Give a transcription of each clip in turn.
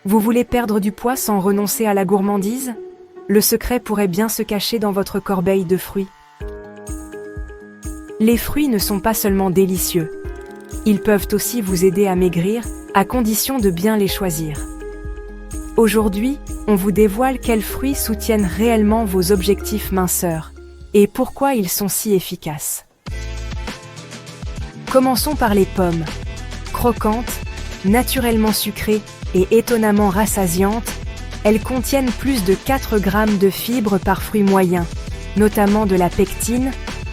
Vous voulez perdre du poids sans renoncer à la gourmandise? Le secret pourrait bien se cacher dans votre corbeille de fruits. Les fruits ne sont pas seulement délicieux. Ils peuvent aussi vous aider à maigrir, à condition de bien les choisir. Aujourd'hui, on vous dévoile quels fruits soutiennent réellement vos objectifs minceurs et pourquoi ils sont si efficaces. Commençons par les pommes. Croquantes, naturellement sucrées et étonnamment rassasiantes, elles contiennent plus de 4 grammes de fibres par fruit moyen, notamment de la pectine,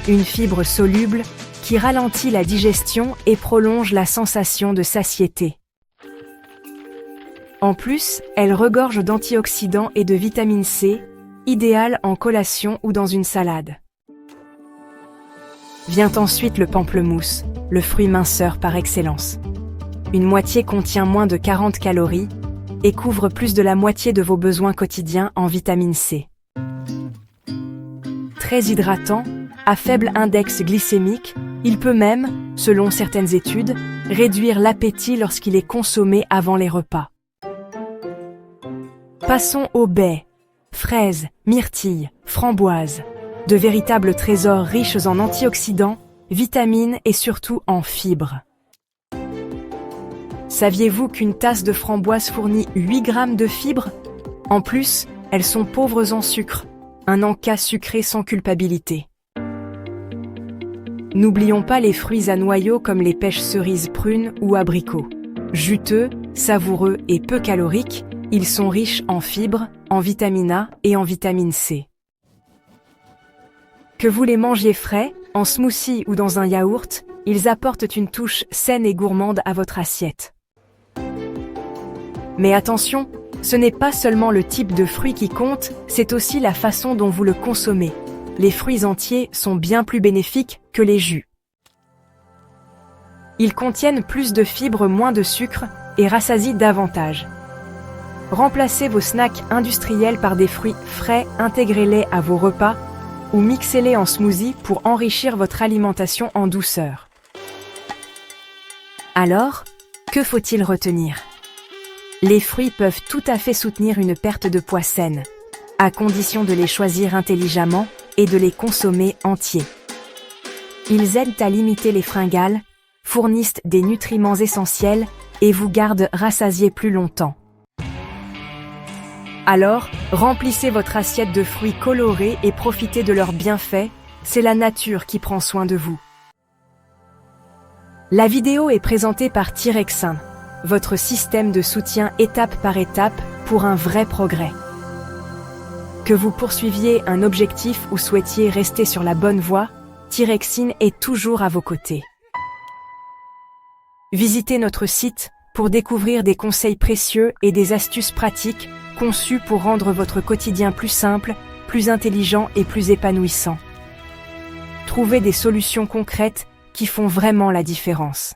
une fibre soluble qui ralentit la digestion et prolonge la sensation de satiété. En plus, elles regorgent d'antioxydants et de vitamine C, idéales en collation ou dans une salade. Vient ensuite le pamplemousse, le fruit minceur par excellence. Une moitié contient moins de 40 calories et couvre plus de la moitié de vos besoins quotidiens en vitamine C. Très hydratant, à faible index glycémique, il peut même, selon certaines études, réduire l'appétit lorsqu'il est consommé avant les repas. Passons aux baies, fraises, myrtilles, framboises, de véritables trésors riches en antioxydants, vitamines et surtout en fibres. Saviez-vous qu'une tasse de framboise fournit 8 grammes de fibres? En plus, elles sont pauvres en sucre, un encas sucré sans culpabilité. N'oublions pas les fruits à noyaux comme les pêches cerises prunes ou abricots. Juteux, savoureux et peu caloriques, ils sont riches en fibres, en vitamine A et en vitamine C. Que vous les mangiez frais, en smoothie ou dans un yaourt, ils apportent une touche saine et gourmande à votre assiette. Mais attention, ce n'est pas seulement le type de fruit qui compte, c'est aussi la façon dont vous le consommez. Les fruits entiers sont bien plus bénéfiques que les jus. Ils contiennent plus de fibres, moins de sucre et rassasient davantage. Remplacez vos snacks industriels par des fruits frais, intégrez-les à vos repas ou mixez-les en smoothie pour enrichir votre alimentation en douceur. Alors, que faut-il retenir? Les fruits peuvent tout à fait soutenir une perte de poids saine, à condition de les choisir intelligemment et de les consommer entiers. Ils aident à limiter les fringales, fournissent des nutriments essentiels et vous gardent rassasiés plus longtemps. Alors, remplissez votre assiette de fruits colorés et profitez de leurs bienfaits, c'est la nature qui prend soin de vous. La vidéo est présentée par Tirexin, votre système de soutien étape par étape pour un vrai progrès. Que vous poursuiviez un objectif ou souhaitiez rester sur la bonne voie, Tirexin est toujours à vos côtés. Visitez notre site pour découvrir des conseils précieux et des astuces pratiques conçues pour rendre votre quotidien plus simple, plus intelligent et plus épanouissant. Trouvez des solutions concrètes qui font vraiment la différence.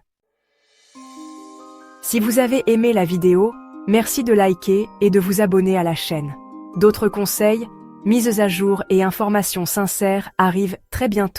Si vous avez aimé la vidéo, merci de liker et de vous abonner à la chaîne. D'autres conseils, mises à jour et informations sincères arrivent très bientôt.